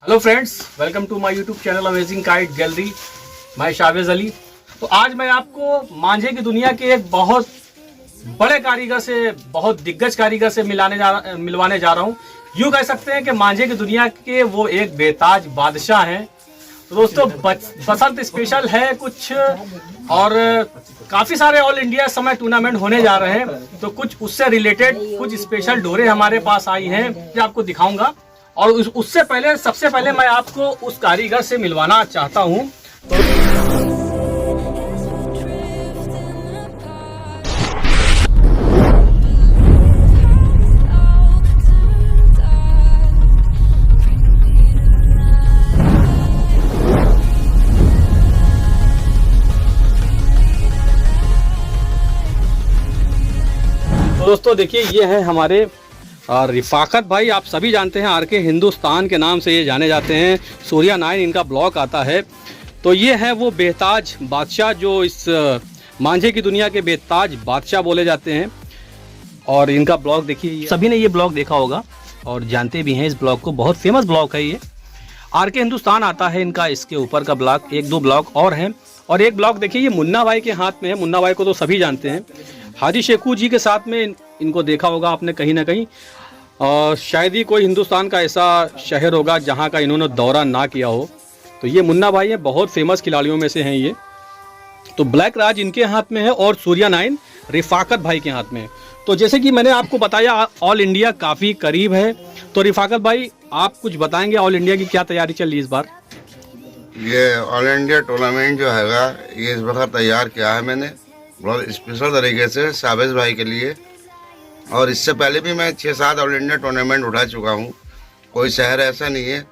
Hello friends, welcome to my YouTube channel amazing kite gallery. मैं शावेज अली। तो आज मैं आपको मांझे की दुनिया के एक बहुत बड़े कारीगर से, बहुत दिग्गज कारीगर से मिलवाने जा रहा हूँ। यूँ कह सकते हैं कि मांझे की दुनिया के वो एक बेताज बादशाह हैं। तो दोस्तों, बसंत स्पेशल है कुछ, और काफ़ी सारे ऑल इंडिया इस समय टूर्नामेंट होने जा रहे हैं। तो कुछ उससे रिलेटेड कुछ स्पेशल डोरे हमारे पास आई हैं, जो आपको दिखाऊंगा। और उससे पहले, सबसे पहले मैं आपको उस कारीगर से मिलवाना चाहता हूं। तो दोस्तों देखिए, ये है हमारे रिफाकत भाई। आप सभी जानते हैं, आरके हिंदुस्तान के नाम से ये जाने जाते हैं। सूर्या 9 इनका ब्लॉग आता है। तो ये है वो बेताज बादशाह जो इस मांझे की दुनिया के बेताज बादशाह बोले जाते हैं। और इनका ब्लॉग देखिए, सभी ने ये ब्लॉग देखा होगा और जानते भी हैं इस ब्लॉग को। बहुत फेमस ब्लॉग है ये। आरके हिंदुस्तान आता है इनका, इसके ऊपर का ब्लॉग, एक दो ब्लॉग और हैं। और एक ब्लॉग देखिए, ये मुन्ना भाई के हाथ में है। मुन्ना भाई को तो सभी जानते हैं। हाजी शेखू जी के साथ में इनको देखा होगा आपने कहीं ना कहीं। और शायद ही कोई हिंदुस्तान का ऐसा शहर होगा जहां का इन्होंने दौरा ना किया हो। तो ये मुन्ना भाई है, बहुत फेमस खिलाड़ियों में से हैं ये। तो ब्लैक राज इनके हाथ में है और सूर्या 9 रिफाकत भाई के हाथ में है। तो जैसे कि मैंने आपको बताया, ऑल इंडिया काफ़ी करीब है। तो रिफाकत भाई, आप कुछ बताएंगे ऑल इंडिया की क्या तैयारी चल रही है इस बार? ये ऑल इंडिया टूर्नामेंट जो हैगा, ये इस बार तैयार किया है मैंने बहुत स्पेशल तरीके से शावेज भाई के लिए। और इससे पहले भी मैं 6-7 ऑल इंडिया टूर्नामेंट उठा चुका हूँ। कोई शहर ऐसा नहीं है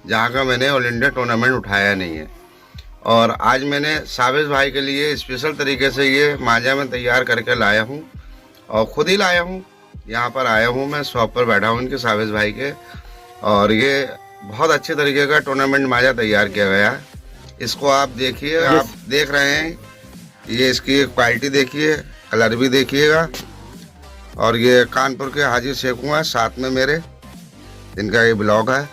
जहाँ का मैंने ऑल इंडिया टूर्नामेंट उठाया नहीं है। और आज मैंने शावेज भाई के लिए स्पेशल तरीके से ये मांझा में तैयार करके लाया हूँ, और ख़ुद ही लाया हूँ। यहाँ पर आया हूँ, मैं शॉप पर बैठा हूँ इनके, शावेज भाई के। और ये बहुत अच्छे तरीके का टूर्नामेंट मांझा तैयार किया गया है। इसको आप देखिए, आप देख रहे हैं, ये इसकी क्वालिटी देखिए, कलर भी देखिएगा। और ये कानपुर के हाजी शेखू हैं साथ में मेरे, इनका ये ब्लॉग है।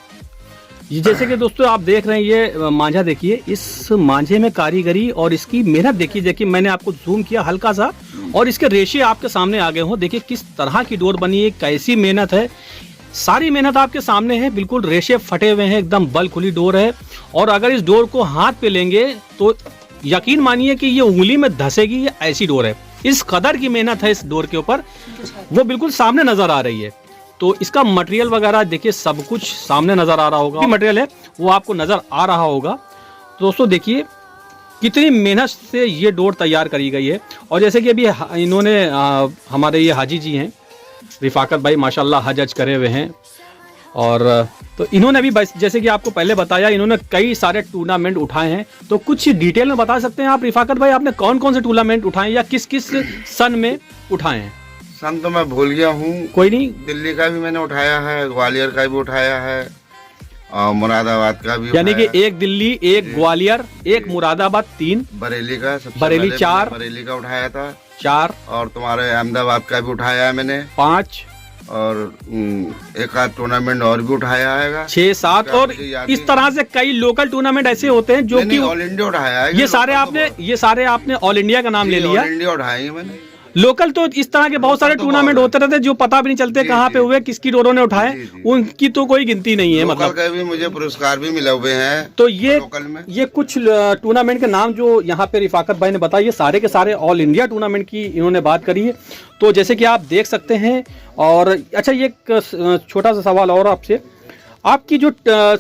ये जैसे कि दोस्तों आप देख रहे हैं, ये मांझा देखिए, इस मांझे में कारीगरी और इसकी मेहनत देखिए। मैंने आपको जूम किया हल्का सा, और इसके रेशे आपके सामने आ गए हो। देखिए किस तरह की डोर बनी है, कैसी मेहनत है। सारी मेहनत आपके सामने है। बिल्कुल रेशे फटे हुए हैं, एकदम बल खुली डोर है। और अगर इस डोर को हाथ पे लेंगे तो यकीन मानिए कि ये उंगली में धसेगी। ये ऐसी डोर है, इस कदर की मेहनत है इस डोर के ऊपर, वो बिल्कुल सामने नजर आ रही है। तो इसका मटेरियल वगैरह देखिए, सब कुछ सामने नजर आ रहा होगा। मटेरियल है वो आपको नजर आ रहा होगा। तो दोस्तों देखिए कितनी मेहनत से ये डोर तैयार करी गई है। और जैसे कि अभी इन्होंने हमारे ये हाजी जी हैं रिफाकत भाई, माशाल्लाह हज करे हुए हैं। और तो इन्होंने अभी जैसे कि आपको पहले बताया, इन्होंने कई सारे टूर्नामेंट उठाए हैं। तो कुछ डिटेल में बता सकते हैं आप रिफाकत भाई, आपने कौन कौन से टूर्नामेंट उठाए या किस किस सन में उठाए हैं? सन तो मैं भूल गया हूँ। कोई नहीं, दिल्ली का भी मैंने उठाया है, ग्वालियर का भी उठाया है, और मुरादाबाद का भी, यानी कि एक दिल्ली, एक ग्वालियर, एक मुरादाबाद, 3 बरेली का, बरेली 4, बरेली का उठाया था 4, और तुम्हारे अहमदाबाद का भी उठाया है मैंने 5, और एक आध टूर्नामेंट और भी उठाया है 6, 7। और इस तरह से कई लोकल टूर्नामेंट ऐसे होते हैं जो कि ऑल इंडिया उठाया है। ये सारे आपने ऑल इंडिया का नाम ले लिया। ऑल इंडिया उठाया है मैंने। लोकल तो इस तरह के बहुत सारे टूर्नामेंट होते रहते हैं जो पता भी नहीं चलते कहाँ पे हुए, किसकी डोरों ने उठाए, उनकी तो कोई गिनती नहीं है। मतलब भी मुझे पुरस्कार भी मिले हुए हैं। तो ये कुछ टूर्नामेंट के नाम जो यहाँ पे रिफाकत भाई ने बताया, ये सारे के सारे ऑल इंडिया टूर्नामेंट की इन्होंने बात करी है। तो जैसे कि आप देख सकते हैं। और अच्छा, ये एक छोटा सा सवाल और आपसे, आपकी जो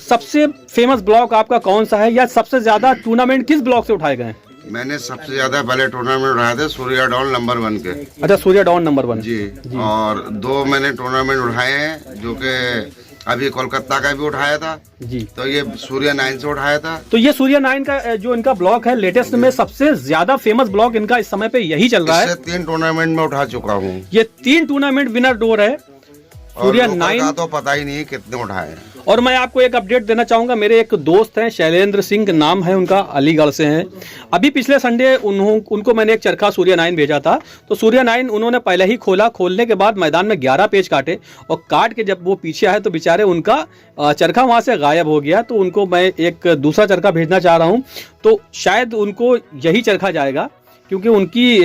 सबसे फेमस ब्लॉक आपका कौन सा है, या सबसे ज्यादा टूर्नामेंट किस ब्लॉक से उठाए गए हैं? मैंने सबसे ज्यादा पहले टूर्नामेंट उठाए थे सूर्या डॉन नंबर 1 के। अच्छा, सूर्या डॉन नंबर 1 जी। और 2 मैंने टूर्नामेंट उठाए हैं, जो कि अभी कोलकाता का भी उठाया था जी। तो ये सूर्या 9 से उठाया था। तो ये सूर्या 9 का जो इनका ब्लॉक है, लेटेस्ट में सबसे ज्यादा फेमस ब्लॉक इनका इस समय पे यही चल रहा है। 3 टूर्नामेंट में उठा चुका हूँ। ये 3 टूर्नामेंट विनर डोर है सूर्या 9 का तो पता ही नहीं कितने उठाए हैं। और मैं आपको एक अपडेट देना चाहूँगा, मेरे एक दोस्त हैं शैलेंद्र सिंह नाम है उनका, अलीगढ़ से हैं। अभी पिछले संडे उनको मैंने एक चरखा सूर्य 9 भेजा था, तो सूर्य 9 उन्होंने पहले ही खोला, खोलने के बाद मैदान में 11 पेच काटे और काट के जब वो पीछे आए तो बेचारे उनका चरखा वहाँ से गायब हो गया। तो उनको मैं एक दूसरा चरखा भेजना चाह रहा हूँ, तो शायद उनको यही चरखा जाएगा, क्योंकि उनकी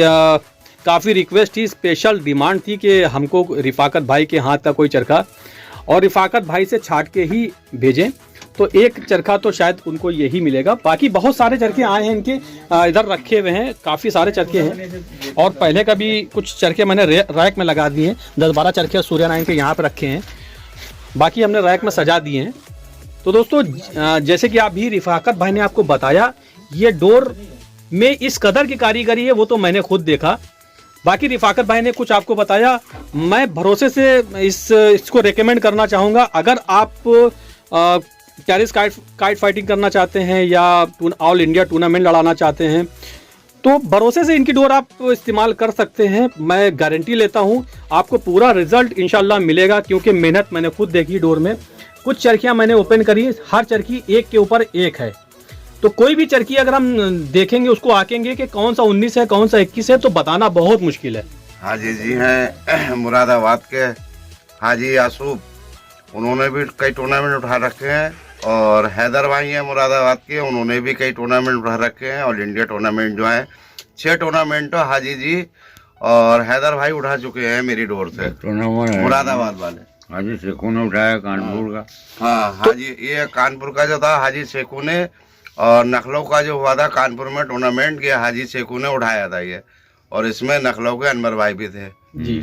काफ़ी रिक्वेस्ट थी, स्पेशल डिमांड थी कि हमको रिफाकत भाई के हाथ का कोई चरखा, और रिफाकत भाई से छाट के ही भेजें। तो एक चरखा तो शायद उनको यही मिलेगा। बाकी बहुत सारे चरखे आए हैं इनके, इधर रखे हुए हैं, काफ़ी सारे चरखे हैं। और पहले का भी कुछ चरखे मैंने रैक में लगा दिए हैं, 10-12 चरखे सूर्य 9 के यहाँ पे रखे हैं, बाकी हमने रैक में सजा दिए हैं। तो दोस्तों जैसे कि अभी रिफाकत भाई ने आपको बताया, ये डोर में इस कदर की कारीगरी है वो तो मैंने खुद देखा। बाकी रिफाकत भाई ने कुछ आपको बताया, मैं भरोसे से इसको रेकमेंड करना चाहूँगा। अगर आप टेरिस काइट फाइटिंग करना चाहते हैं या ऑल इंडिया टूर्नामेंट लड़ाना चाहते हैं, तो भरोसे से इनकी डोर आप इस्तेमाल कर सकते हैं। मैं गारंटी लेता हूँ आपको पूरा रिजल्ट इंशाल्लाह मिलेगा, क्योंकि मेहनत मैंने खुद देखी डोर में। कुछ चरखियाँ मैंने ओपन करी, हर चरखी एक के ऊपर एक है। तो कोई भी चरखी अगर हम देखेंगे, उसको आकेंगे कि कौन सा 19 है कौन सा 21 है, तो बताना बहुत मुश्किल है। हाजी जी हैं मुरादाबाद के, हाजी यासूब, उन्होंने भी कई टूर्नामेंट उठा रखे हैं। और हैदर भाई हैं मुरादाबाद के, उन्होंने भी कई टूर्नामेंट उठा रखे हैं। ऑल इंडिया टूर्नामेंट जो है 6 टूर्नामेंट तो हाजी जी और हैदर भाई उठा चुके हैं मेरी डोर से, मुरादाबाद वाले। हाजी शेखू ने उठाया कानपुर का। हाँ हाजी, ये कानपुर का जो था हाजी शेखू ने, और नखलऊ का जो हुआ था कानपुर में टूर्नामेंट, ये हाजी शेखू ने उठाया था ये। और इसमें नखलऊ के अनवर भाई भी थे जी।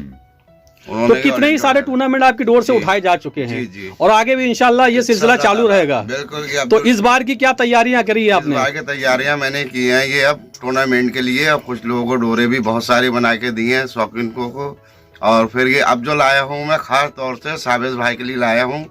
तो कितने ही सारे टूर्नामेंट आपकी डोर से उठाए जा चुके हैं जी। और आगे भी इंशाल्लाह ये सिलसिला चालू रहेगा। बिल्कुल। तो इस बार की क्या तैयारियां करी है आपने? इस बार की तैयारियां मैंने की हैं, ये अब टूर्नामेंट के लिए। अब कुछ लोगों को डोरे भी बहुत सारी बना के दी हैं शौकीन को। और फिर ये अब जो लाया हूँ मैं खास तौर से साबिज भाई के लिए लाया हूँ,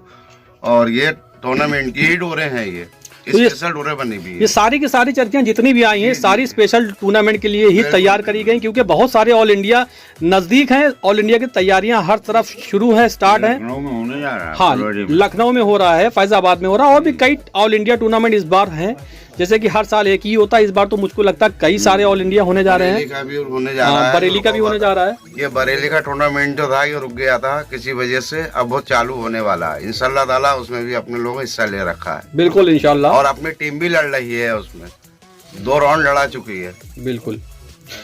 और ये टूर्नामेंट की ही डोरे हैं, ये स्पेशल डोरे बनी हुई है। ये सारी की सारी चरखियां जितनी भी आई हैं सारी स्पेशल टूर्नामेंट के लिए ही तैयार करी गई, क्योंकि बहुत सारे ऑल इंडिया नजदीक हैं। ऑल इंडिया की तैयारियां हर तरफ शुरू है, स्टार्ट है। लखनऊ में होने जा रहा है। हाँ, लखनऊ में हो रहा है, फैजाबाद में हो रहा है, और भी कई ऑल इंडिया टूर्नामेंट इस बार हैं। जैसे कि हर साल एक ही होता है, इस बार तो मुझको लगता है कई सारे ऑल इंडिया होने जा रहे हैं। बरेली का भी होने जा रहा है, बरेली का भी होने जा रहा है। ये बरेली का टूर्नामेंट जो था ये रुक गया था किसी वजह से, अब वो चालू होने वाला है इंशाल्लाह ताला। उसमें भी अपने लोगों हिस्सा ले रखा है, बिल्कुल इंशाल्लाह। और अपनी टीम भी लड़ रही है, उसमें 2 राउंड लड़ा चुकी है। बिल्कुल।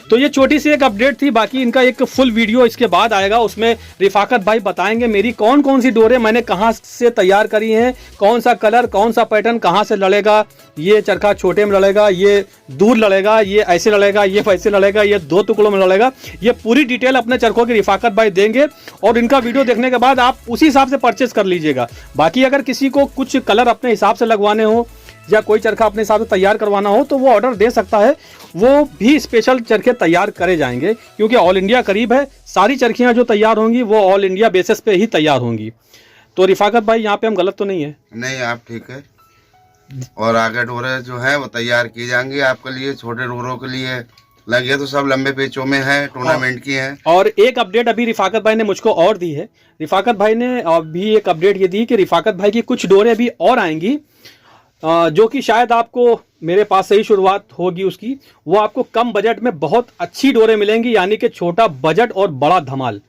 तो ये छोटी सी एक अपडेट थी, बाकी इनका एक फुल वीडियो इसके बाद आएगा, उसमें रिफाकत भाई बताएंगे मेरी कौन कौन सी डोरें मैंने कहाँ से तैयार करी हैं, कौन सा कलर, कौन सा पैटर्न कहाँ से लड़ेगा, ये चरखा छोटे में लड़ेगा, ये दूर लड़ेगा, ये ऐसे लड़ेगा, ये वैसे लड़ेगा, ये 2 टुकड़ों में लड़ेगा। ये पूरी डिटेल अपने चरखों की रिफाकत भाई देंगे, और इनका वीडियो देखने के बाद आप उसी हिसाब से परचेस कर लीजिएगा। बाकी अगर किसी को कुछ कलर अपने हिसाब से लगवाने हो या कोई चरखा अपने हिसाब से तैयार करवाना हो तो वो ऑर्डर दे सकता है, वो भी स्पेशल चरखे तैयार करे जाएंगे, क्योंकि ऑल इंडिया करीब है। सारी चरखियां जो तैयार होंगी वो ऑल इंडिया बेसिस पे ही तैयार होंगी। तो रिफाकत भाई यहाँ पे हम गलत तो नहीं है? नहीं, आप ठीक है। और आगे डोरे जो है वो तैयार की जाएंगी आपके लिए, छोटे डोरों के लिए लगे तो सब लंबे पेचों में है, टूर्नामेंट की है। और एक अपडेट अभी रिफाकत भाई ने मुझको और दी है। रिफाकत भाई ने अभी एक अपडेट ये दी कि रिफाकत भाई की कुछ डोरें अभी और आएंगी, जो कि शायद आपको मेरे पास से ही शुरुआत होगी उसकी। वो आपको कम बजट में बहुत अच्छी डोरें मिलेंगी, यानी कि छोटा बजट और बड़ा धमाल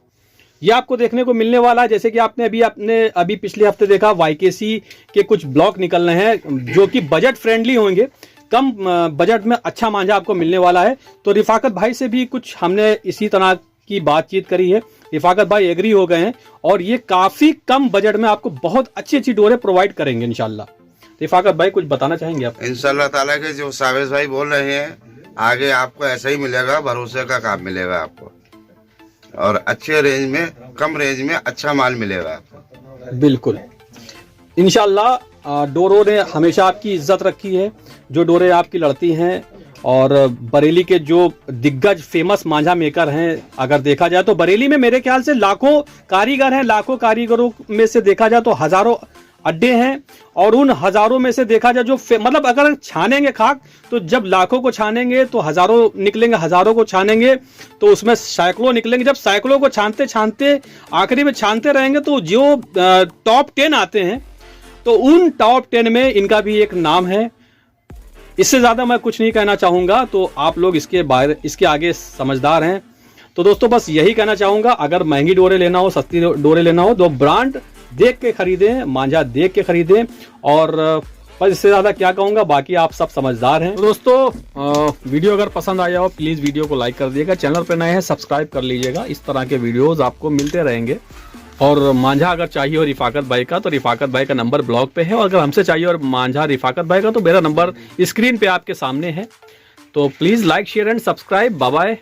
ये आपको देखने को मिलने वाला है। जैसे कि आपने अभी पिछले हफ्ते देखा YKC के कुछ ब्लॉक निकल रहे हैं जो कि बजट फ्रेंडली होंगे, कम बजट में अच्छा मांझा आपको मिलने वाला है। तो रिफाकत भाई से भी कुछ हमने इसी तरह की बातचीत करी है, रिफाकत भाई एग्री हो गए हैं, और ये काफ़ी कम बजट में आपको बहुत अच्छी अच्छी डोरें प्रोवाइड करेंगे इंशाल्लाह। रिफाकत भाई कुछ बताना चाहेंगे आप? इंशाल्लाह ताला के जो साबिज भाई बोल रहे हैं, आगे आपको ऐसा ही मिलेगा, भरोसे का काम मिलेगा आपको, और अच्छे रेंज में, कम रेंज में अच्छा माल मिलेगा आपको। बिल्कुल इंशाल्लाह। डोरों ने हमेशा आपकी इज्जत रखी है, जो डोरें आपकी लड़ती हैं। और बरेली के जो दिग्गज फेमस मांझा मेकर हैं, अगर देखा जाए तो बरेली में मेरे ख्याल से लाखों कारीगर हैं। लाखों कारीगरों में से देखा जाए तो हजारों अड्डे हैं, और उन हजारों में से देखा जाए जो मतलब अगर छानेंगे खाक तो जब लाखों को छानेंगे तो हजारों निकलेंगे, हजारों को छानेंगे तो उसमें सैकड़ों निकलेंगे। जब सैकड़ों को छानते छानते आखिरी में छानते रहेंगे तो जो टॉप 10 आते हैं तो उन टॉप 10 में इनका भी एक नाम है। इससे ज्यादा मैं कुछ नहीं कहना चाहूंगा, तो आप लोग इसके आगे समझदार हैं। तो दोस्तों बस यही कहना चाहूंगा, अगर महंगी डोरे लेना हो, सस्ती डोरे लेना हो, तो ब्रांड देख के खरीदें, मांझा देख के खरीदें। और बस इससे ज्यादा क्या कहूंगा, बाकी आप सब समझदार हैं। तो दोस्तों वीडियो अगर पसंद आया हो प्लीज वीडियो को लाइक कर दिएगा, चैनल पर नए हैं सब्सक्राइब कर लीजिएगा, इस तरह के वीडियोस आपको मिलते रहेंगे। और मांझा अगर चाहिए हो रिफाकत भाई का, तो रिफाकत भाई का नंबर ब्लॉग पे है, और अगर हमसे चाहिए और मांझा रिफाकत भाई का, तो मेरा नंबर स्क्रीन पे आपके सामने है। तो please like share and subscribe. Bye bye.